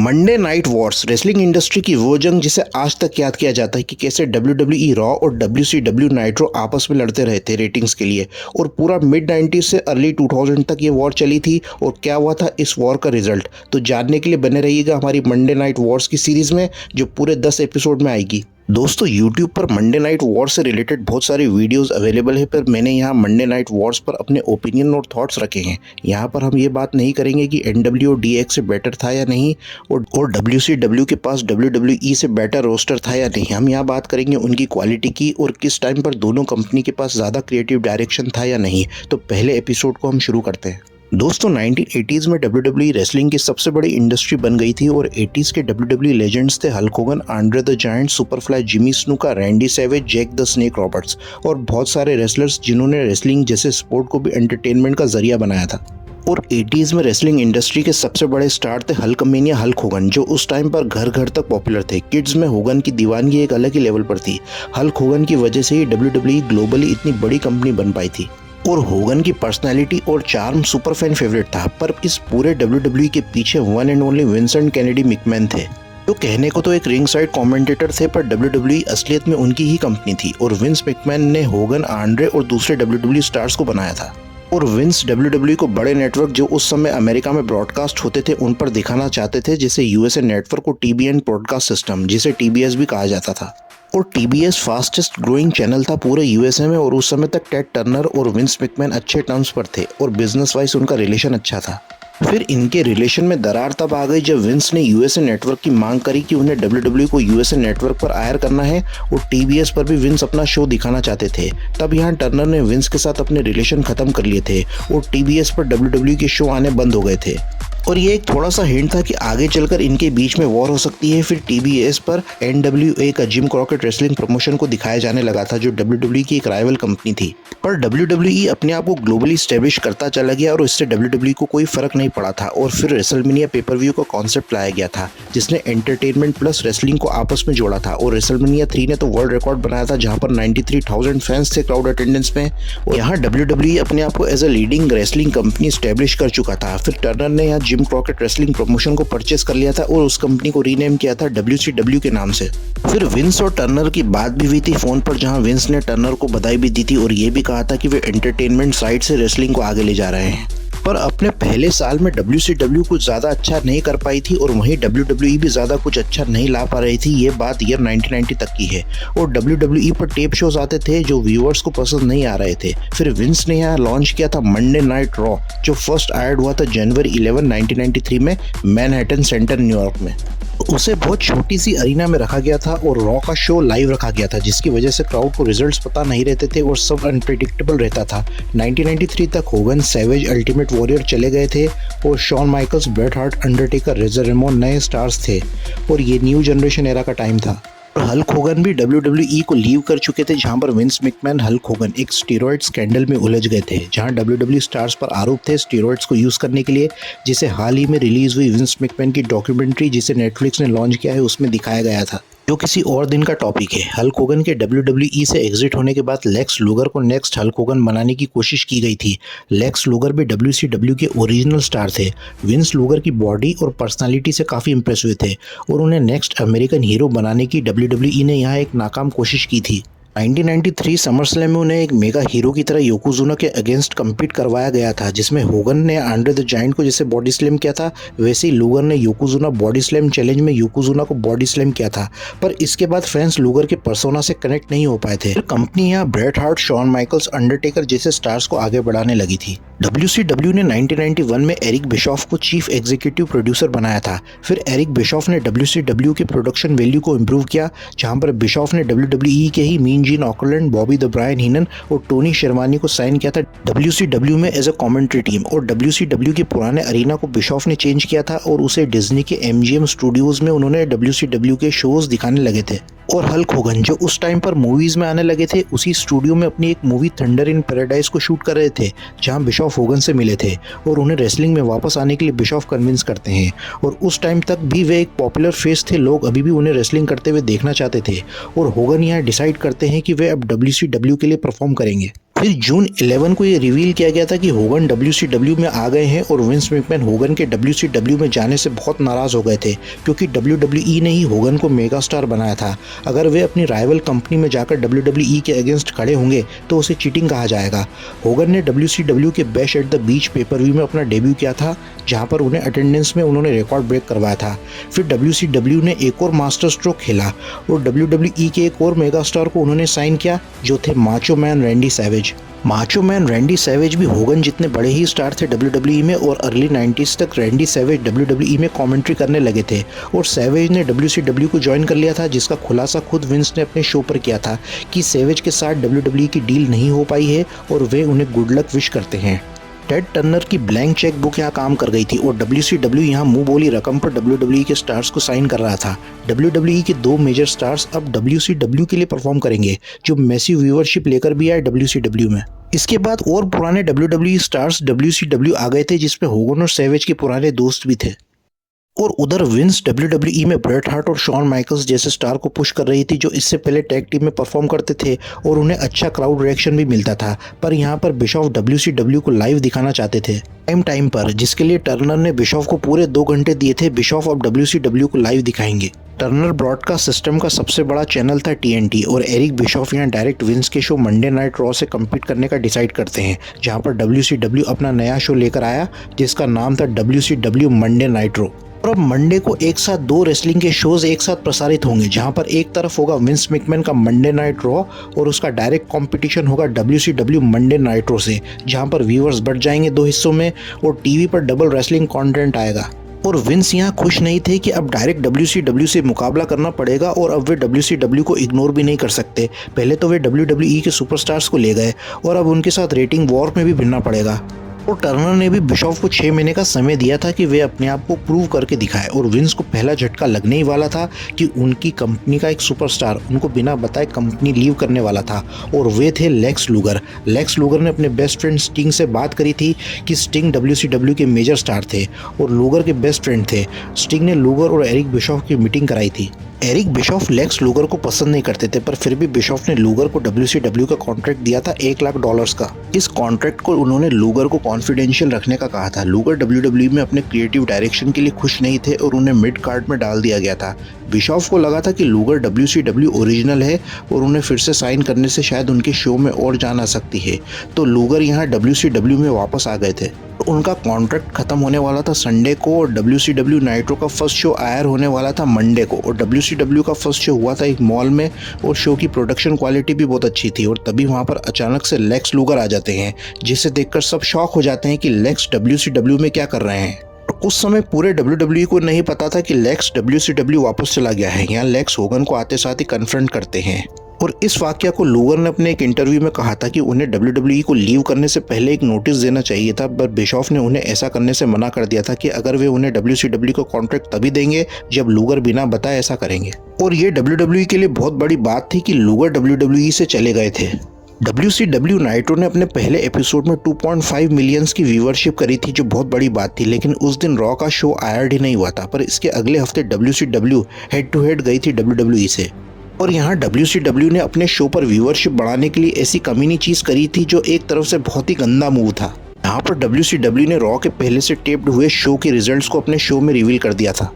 Monday night Wars wrestling industry की वो जंग जिसे आज तक याद किया जाता है कि कैसे WWE रॉ और WCW नाइट्रो आपस में लड़ते रहे थे रेटिंग्स के लिए। और पूरा मिड 90s से अर्ली 2000 तक ये वॉर चली थी। और क्या हुआ था इस वॉर का रिजल्ट, तो जानने के लिए बने रहिएगा हमारी मंडे नाइट वॉर्स की सीरीज में, जो पूरे 10 एपिसोड में आएगी। दोस्तों YouTube पर मंडे नाइट वॉर से रिलेटेड बहुत सारी वीडियोस अवेलेबल है, पर मैंने यहाँ मंडे नाइट वॉर्स पर अपने ओपिनियन और थॉट्स रखे हैं। यहाँ पर हम ये बात नहीं करेंगे कि NWO DX से बेटर था या नहीं और WCW के पास WWE से बेटर रोस्टर था या नहीं। हम यहाँ बात करेंगे उनकी क्वालिटी की और किस टाइम पर दोनों कंपनी के पास ज़्यादा क्रिएटिव डायरेक्शन था या नहीं। तो पहले एपिसोड को हम शुरू करते हैं। दोस्तों 1980s में WWE रेसलिंग की सबसे बड़ी इंडस्ट्री बन गई थी और 80s के WWE लेजेंड्स थे Hulk Hogan, Andre the Giant, Superfly Jimmy Snuka, Randy Savage, Jake the Snake Roberts और बहुत सारे रेसलर्स जिन्होंने रेसलिंग जैसे स्पोर्ट को भी एंटरटेनमेंट का जरिया बनाया था। और 80s में रेसलिंग इंडस्ट्री के सबसे बड़े स्टार थे हल्कमेनिया हल्क होगन, जो उस टाइम पर घर घर तक पॉपुलर थे। किड्स में होगन की दीवानगी एक अलग ही लेवल पर थी। हल्क होगन की वजह से ही WWE ग्लोबली इतनी बड़ी कंपनी बन पाई थी। और होगन की पर्सनालिटी और चार्म सुपर फैन फेवरेट था। पर इस पूरे WWE के पीछे one and only Vincent Kennedy McMahon थे, जो कहने को तो एक रिंग साइड कमेंटेटर थे, पर WWE असलियत में उनकी ही कंपनी थी। और विंस मैकमैन ने होगन, आंड्रे और दूसरे WWE स्टार्स को बनाया था। और विंस WWE को बड़े नेटवर्क जो उस समय अमेरिका में ब्रॉडकास्ट होते थे उन पर दिखाना चाहते थे, जैसे USA नेटवर्क को TBN ब्रॉडकास्ट सिस्टम, जिसे TBS भी कहा जाता था। और TBS फास्टेस्ट ग्रोइंग चैनल था पूरे USA में। और उस समय तक टेड टर्नर और विंस मैकमैन अच्छे टर्म्स पर थे और बिजनेस वाइज उनका रिलेशन अच्छा था। फिर इनके रिलेशन में दरार तब आ गई जब विंस ने USA नेटवर्क की मांग करी कि उन्हें WWE को USA नेटवर्क पर आयर करना है और TBS पर भी विंस अपना शो दिखाना चाहते थे। तब यहाँ टर्नर ने विंस के साथ अपने रिलेशन खत्म कर लिए थे और TBS पर WWE के शो आने बंद हो गए थे। और ये एक थोड़ा सा हिंट था कि आगे चलकर इनके बीच में वॉर हो सकती है। फिर TBS पर NWA का जिम क्रॉकेट रेसलिंग प्रमोशन को दिखाया जाने लगा था, जो WWE की एक राइवल कंपनी थी। पर WWE अपने आप को ग्लोबली स्टैब्लिश करता चला गया और इससे WWE को कोई फर्क नहीं पड़ा था। और फिर रेसलमेनिया पेपर व्यू का कॉन्सेप्ट लाया गया था, जिसने एंटरटेनमेंट प्लस रेसलिंग को आपस में जोड़ा था। और रेसलमेनिया 3 ने तो वर्ल्ड रिकॉर्ड बनाया था, जहां पर 93,000 फैंस थे क्राउड अटेंडेंस में। और यहाँ WWE अपने आप को as a leading wrestling company establish कर चुका था। फिर टर्नर ने यहाँ जिम क्रॉकेट रेसलिंग प्रमोशन को परचेस कर लिया था और उस कंपनी को रीनेम किया था WCW के नाम से। फिर विंस और टर्नर की बात भी हुई थी फोन पर, जहां विंस ने टर्नर को बधाई भी दी थी और ये भी कहा था कि वे एंटरटेनमेंट साइड से रेसलिंग को आगे ले जा रहे हैं। पर अपने पहले साल में WCW कुछ ज़्यादा अच्छा नहीं कर पाई थी और वहीं WWE भी ज़्यादा कुछ अच्छा नहीं ला पा रही थी। ये बात ईयर 1990 तक की है। और WWE पर टेप शोज आते थे जो व्यूअर्स को पसंद नहीं आ रहे थे। फिर विंस ने यहाँ लॉन्च किया था मंडे नाइट रॉ, जो फर्स्ट आयर्ड हुआ था जनवरी 11, 1993 में मैनहट्टन सेंटर न्यूयॉर्क में। उसे बहुत छोटी सी अरीना में रखा गया था और रॉ का शो लाइव रखा गया था, जिसकी वजह से क्राउड को रिजल्ट्स पता नहीं रहते थे और सब अनप्रेडिक्टेबल रहता था। 1993 तक होगन, सैवेज, अल्टीमेट वॉरियर चले गए थे और Shawn Michaels, Bret Hart, Undertaker, Razor Ramon नए स्टार्स थे और ये न्यू जनरेशन एरा का टाइम था। और हल्क होगन भी WWE को लीव कर चुके थे, जहां पर विंस मैकमैन हल्क होगन एक स्टीरॉयड स्कैंडल में उलझ गए थे, जहां WWE स्टार्स पर आरोप थे स्टीरॉयड्स को यूज करने के लिए, जिसे हाल ही में रिलीज हुई विंस मैकमैन की डॉक्यूमेंट्री जिसे नेटफ्लिक्स ने लॉन्च किया है उसमें दिखाया गया था, जो किसी और दिन का टॉपिक है। हल्क होगन के WWE से एग्जिट होने के बाद लेक्स लूगर को नेक्स्ट हल्क होगन बनाने की कोशिश की गई थी। लेक्स लूगर भी WCW के ओरिजिनल स्टार थे। विंस लूगर की बॉडी और पर्सनालिटी से काफ़ी इंप्रेस हुए थे और उन्हें नेक्स्ट अमेरिकन हीरो बनाने की WWE ने यहाँ एक नाकाम कोशिश की थी। 1993 समर स्लैम में उन्हें एक मेगा हीरो की तरह योकोजुना के अगेंस्ट कम्पीट करवाया गया था, जिसमें होगन ने आंड्रे द जायंट को जैसे बॉडी स्लैम किया था, वैसे ही लूगर ने योकोजुना बॉडी स्लैम चैलेंज में योकोजुना को बॉडी स्लैम किया था। पर इसके बाद फैंस लूगर के पर्सोना से कनेक्ट नहीं हो पाए थे। कंपनी यहाँ Bret Hart, Shawn Michaels, Undertaker जैसे स्टार्स को आगे बढ़ाने लगी थी। WCW ने 1991 में एरिक बिशॉफ को चीफ एग्जीक्यूटिव प्रोड्यूसर बनाया था। फिर एरिक बिशॉफ ने WCW के प्रोडक्शन वैल्यू को इम्प्रूव किया, जहाँ पर बिशॉफ ने WWE के ही Mean Gene Okerlund, Bobby the Brain Heenan और टोनी शेरवानी को साइन किया था WCW में एज अ कमेंट्री टीम। और WCW के पुराने अरीना को बिशॉफ ने चेंज किया था और उसे डिज्नी के MGM स्टूडियोज में उन्होंने WCW के शोज दिखाने लगे थे। और हल्क होगन जो उस टाइम पर मूवीज में आने लगे थे, उसी स्टूडियो में अपनी एक मूवी थंडर इन पैराडाइज को शूट कर रहे थे, जहां बिशॉफ होगन से मिले थे और उन्हें रेसलिंग में वापस आने के लिए बिशॉफ कन्विंस करते हैं। और उस टाइम तक भी वे एक पॉपुलर फेस थे, लोग अभी भी उन्हें रेसलिंग करते हुए देखना चाहते थे। और होगन यहाँ डिसाइड करते हैं कि वे अब WCW के लिए परफॉर्म करेंगे। फिर जून 11 को ये रिवील किया गया था कि होगन WCW में आ गए हैं और विंस मैकमैन होगन के WCW में जाने से बहुत नाराज़ हो गए थे क्योंकि WWE ने ही होगन को मेगा स्टार बनाया था। अगर वे अपनी राइवल कंपनी में जाकर WWE के अगेंस्ट खड़े होंगे तो उसे चीटिंग कहा जाएगा। होगन ने WCW के bash at the beach paper-view में अपना डेब्यू किया था, जहां पर उन्हें अटेंडेंस में उन्होंने रिकॉर्ड ब्रेक करवाया था। फिर WCW ने एक और मास्टर स्ट्रोक खेला और WWE के एक और मेगा स्टार को उन्होंने साइन किया, जो थे macho man Randy savage. Macho man Randy savage भी होगन जितने बड़े ही स्टार थे WWE में और अर्ली 90s तक रैंडी सैवेज WWE में कमेंट्री करने लगे थे और सैवेज ने WCW को ज्वाइन कर लिया था, जिसका खुलासा खुद विंस ने अपने शो पर किया था कि सैवेज के साथ WWE की डील नहीं हो पाई है और वे उन्हें गुड लक विश करते हैं। टेड टर्नर की ब्लैंक चेक बुक यहाँ काम कर गई थी और WCW यहाँ मुंह बोली रकम पर WWE के स्टार्स को साइन कर रहा था। WWE के दो मेजर स्टार्स अब WCW के लिए परफॉर्म करेंगे, जो मैसिव व्यूअरशिप लेकर भी आए WCW में। इसके बाद और पुराने WWE स्टार्स WCW आ गए थे, जिसमें होगन और सैवेज के पुराने दोस्त भी थे। और उधर विंस WWE में ब्रेट हार्ट और शॉन माइकल्स जैसे स्टार को पुश कर रही थी, जो इससे पहले टैग टीम में परफॉर्म करते थे और उन्हें अच्छा क्राउड रिएक्शन भी मिलता था। पर यहाँ पर बिशॉफ WCW को लाइव दिखाना चाहते थे टाइम पर, जिसके लिए टर्नर ने बिशॉफ को पूरे 2 घंटे दिए थे। बिशॉफ अब WCW को लाइव दिखाएंगे। टर्नर ब्रॉडकास्ट सिस्टम का सबसे बड़ा चैनल था TNT और एरिक बिशॉफ यहाँ डायरेक्ट विंस के शो मंडे नाइट रॉ से कम्पीट करने का डिसाइड करते हैं, जहाँ पर WCW अपना नया शो लेकर आया जिसका नाम था WCW मंडे नाइट रॉ। और अब मंडे को एक साथ 2 रेसलिंग के शोज एक साथ प्रसारित होंगे, जहां पर एक तरफ होगा विंस मैकमैन का मंडे नाइट रॉ और उसका डायरेक्ट कंपटीशन होगा WCW मंडे नाइट रॉ से, जहां पर व्यूअर्स बढ़ जाएंगे 2 हिस्सों में और टीवी पर डबल रेसलिंग कंटेंट आएगा। और विंस यहाँ खुश नहीं थे कि अब डायरेक्ट WCW से मुकाबला करना पड़ेगा और अब वे WCW को इग्नोर भी नहीं कर सकते। पहले तो वे WWE के सुपरस्टार्स को ले गए और अब उनके साथ रेटिंग वॉर में भी भिड़ना पड़ेगा। और टर्नर ने भी बिशॉफ को 6 महीने का समय दिया था कि वे अपने आप को प्रूव करके दिखाए और विंस को पहला झटका लगने ही वाला था कि उनकी कंपनी का एक सुपरस्टार उनको बिना बताए कंपनी लीव करने वाला था और वे थे लेक्स लूगर। लेक्स लूगर ने अपने बेस्ट फ्रेंड स्टिंग से बात करी थी कि स्टिंग WCW के मेजर स्टार थे और लूगर के बेस्ट फ्रेंड थे। स्टिंग ने लूगर और एरिक बिशॉफ की मीटिंग कराई थी। एरिक बिशॉफ लेक्स लूगर को पसंद नहीं करते थे, पर फिर भी बिशॉफ ने लूगर को WCW का कॉन्ट्रैक्ट दिया था $1 लाख का। इस कॉन्ट्रैक्ट को उन्होंने लूगर को कॉन्फिडेंशियल रखने का कहा था। लूगर WWE में अपने क्रिएटिव डायरेक्शन के लिए खुश नहीं थे और उन्हें मिड कार्ड में डाल दिया गया था। बिशॉफ को लगा था कि लूगर WCW ओरिजिनल है और उन्हें फिर से साइन करने से शायद उनके शो में और जान आ सकती है, तो लूगर यहाँ WCW में वापस आ गए थे। उनका कॉन्ट्रैक्ट खत्म होने वाला था संडे को और WCW नाइट्रो का फर्स्ट शो आयर होने वाला था मंडे को और WCW का फर्स्ट शो हुआ था एक मॉल में और शो की प्रोडक्शन क्वालिटी भी बहुत अच्छी थी। और तभी वहां पर अचानक से लेक्स लूगर आ जाते हैं, जिसे देखकर सब शॉक हो जाते हैं कि लेक्स WCW में क्या कर रहे हैं। उस समय पूरे WWE को नहीं पता था कि लेक्स WCW वापस चला गया है। यहाँ लेक्स होगन को आते साथ ही कन्फ्रंट करते हैं और इस वाकया को लूगर ने अपने एक इंटरव्यू में कहा था कि उन्हें WWE को लीव करने से पहले एक नोटिस देना चाहिए था, पर बिशॉफ ने उन्हें ऐसा करने से मना कर दिया था कि अगर वे उन्हें WCW का कॉन्ट्रैक्ट तभी देंगे जब लूगर बिना बताए ऐसा करेंगे। और ये WWE के लिए बहुत बड़ी बात थी कि लूगर WWE से चले गए थे। WCW नाइट्रो ने अपने पहले एपिसोड में 2.5 मिलियंस की व्यूअरशिप करी थी, जो बहुत बड़ी बात थी, लेकिन उस दिन रॉ का शो आयर्ड ही नहीं हुआ था। पर इसके अगले हफ्ते WCW हेड टू हेड गई थी WWE से और यहाँ WCW ने अपने शो पर व्यूअरशिप बढ़ाने के लिए ऐसी कमीनी चीज करी थी जो एक तरफ से बहुत ही गंदा मूव था। यहाँ पर WCW ने रॉ के पहले से टेप्ड हुए शो के रिजल्ट्स को अपने शो में रिवील कर दिया था,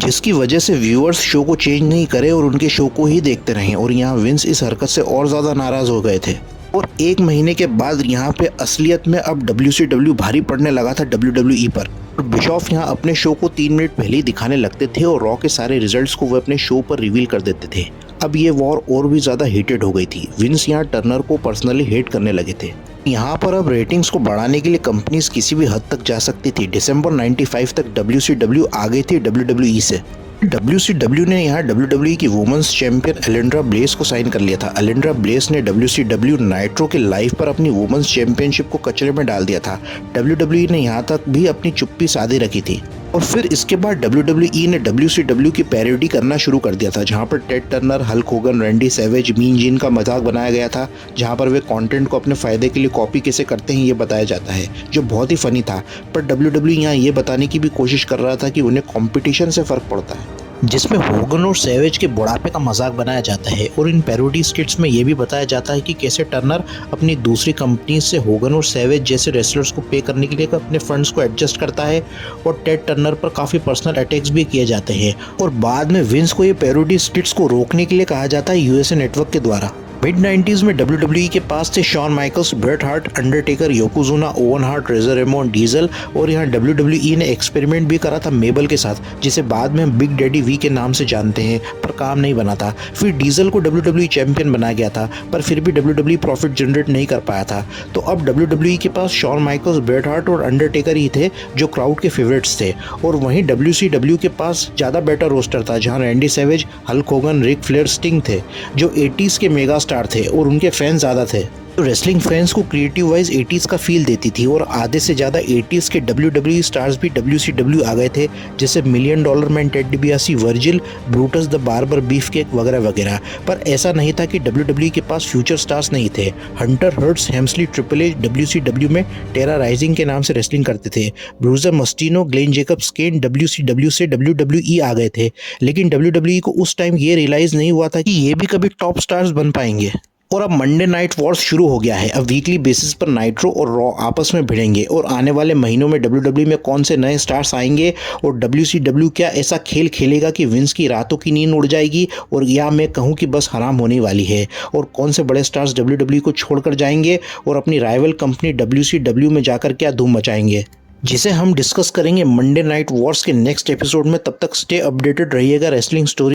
जिसकी वजह से व्यूअर्स शो को चेंज नहीं करे और उनके शो को ही देखते रहें। और यहाँ विंस इस हरकत से और ज्यादा नाराज हो गए थे और 1 महीने के बाद यहाँ पे असलियत में अब WCW भारी पड़ने लगा था WWE पर। और बिशॉफ यहाँ अपने शो को 3 मिनट पहले ही दिखाने लगते थे और रॉ के सारे रिजल्ट्स को वे अपने शो पर रिवील कर देते थे। अब ये वॉर और भी ज्यादा हीटेड हो गई थी। विंस यहाँ टर्नर को पर्सनली हेट करने लगे थे। यहाँ पर अब रेटिंग्स को बढ़ाने के लिए कंपनीज किसी भी हद तक जा सकती थी। दिसंबर 95 तक WCW आ गई थी WWE से। WCW ने यहाँ WWE की वुमेन्स चैंपियन एलेंड्रा ब्लेस को साइन कर लिया था। एलेंड्रा ब्लेस ने WCW नाइट्रो के लाइव पर अपनी वुमेन्स चैंपियनशिप को कचरे में डाल दिया था। WWE ने यहाँ तक भी अपनी चुप्पी साधी रखी थी और फिर इसके बाद WWE ने WCW की पैरोडी करना शुरू कर दिया था, जहां पर Ted Turner, Hulk Hogan, Randy savage, mean gene का मजाक बनाया गया था, जहां पर वे कंटेंट को अपने फायदे के लिए कॉपी कैसे करते हैं ये बताया जाता है, जो बहुत ही फनी था। पर WWE यहाँ ये बताने की भी कोशिश कर रहा था कि उन्हें कंपटीशन से फर्क पड़ता है। जिसमें होगन और सेवेज के बुढ़ापे का मजाक बनाया जाता है और इन पैरोडी स्किट्स में ये भी बताया जाता है कि कैसे टर्नर अपनी दूसरी कंपनी से होगन और सेवेज जैसे रेसलर्स को पे करने के लिए अपने फंड्स को एडजस्ट करता है और टेड टर्नर पर काफ़ी पर्सनल अटैक्स भी किए जाते हैं और बाद में विंस को ये पैरोडी स्किट्स को रोकने के लिए कहा जाता है यूएसए नेटवर्क के द्वारा। मिड 90s में WWE के पास थे Shawn Michaels, Bret Hart, Undertaker, Yokozuna, Owen Hart, Razor Ramon, Diesel और यहाँ WWE ने एक्सपेरिमेंट भी करा था मेबल के साथ, जिसे बाद में हम बिग डैडी वी के नाम से जानते हैं, पर काम नहीं बना था। फिर डीजल को WWE चैंपियन बनाया गया था, पर फिर भी WWE प्रॉफिट जनरेट नहीं कर पाया था। तो अब WWE के पास शॉन माइकल्स, ब्रेट हार्ट और अंडरटेकर ही थे जो क्राउड के फेवरेट्स थे, और वहीं WCW के पास ज़्यादा बेटर रोस्टर था जहाँ Randy Savage, Hulk Hogan, Ric Flair, Sting थे जो 80s के मेगा स्टार थे और उनके फैंस ज़्यादा थे। तो रेसलिंग फैंस को क्रिएटिव वाइज 80s का फील देती थी और आधे से ज़्यादा 80s के WWE स्टार्स भी WCW आ गए थे, जैसे $1 million man Ted DiBiase, Virgil, Brutus the Barber, Beefcake वगैरह वगैरह। पर ऐसा नहीं था कि WWE के पास फ्यूचर स्टार्स नहीं थे। हंटर, हर्ट्स, हेम्सली, ट्रिपल एच WCW में टेरा राइजिंग के नाम से रेसलिंग करते थे। ब्रूजर मस्टिनो, ग्लेन जेकब्स, केन WCW से WWE आ गए थे, लेकिन WWE को उस टाइम ये रियलाइज़ नहीं हुआ था कि ये भी कभी टॉप स्टार्स बन पाएंगे। और अब मंडे नाइट वॉर्स शुरू हो गया है। अब वीकली बेसिस पर नाइट्रो और रॉ आपस में भिड़ेंगे और आने वाले महीनों में WWE में कौन से नए स्टार्स आएंगे और WCW क्या ऐसा खेल खेलेगा कि विंस की रातों की नींद उड़ जाएगी और या मैं कहूँ कि बस हराम होने वाली है, और कौन से बड़े स्टार्स WWE को छोड़कर जाएंगे और अपनी राइवल कंपनी WCW में जाकर क्या धूम मचाएंगे, जिसे हम डिस्कस करेंगे मंडे नाइट वॉर्स के नेक्स्ट एपिसोड में। तब तक स्टे अपडेटेड रहिएगा रेसलिंग स्टोरी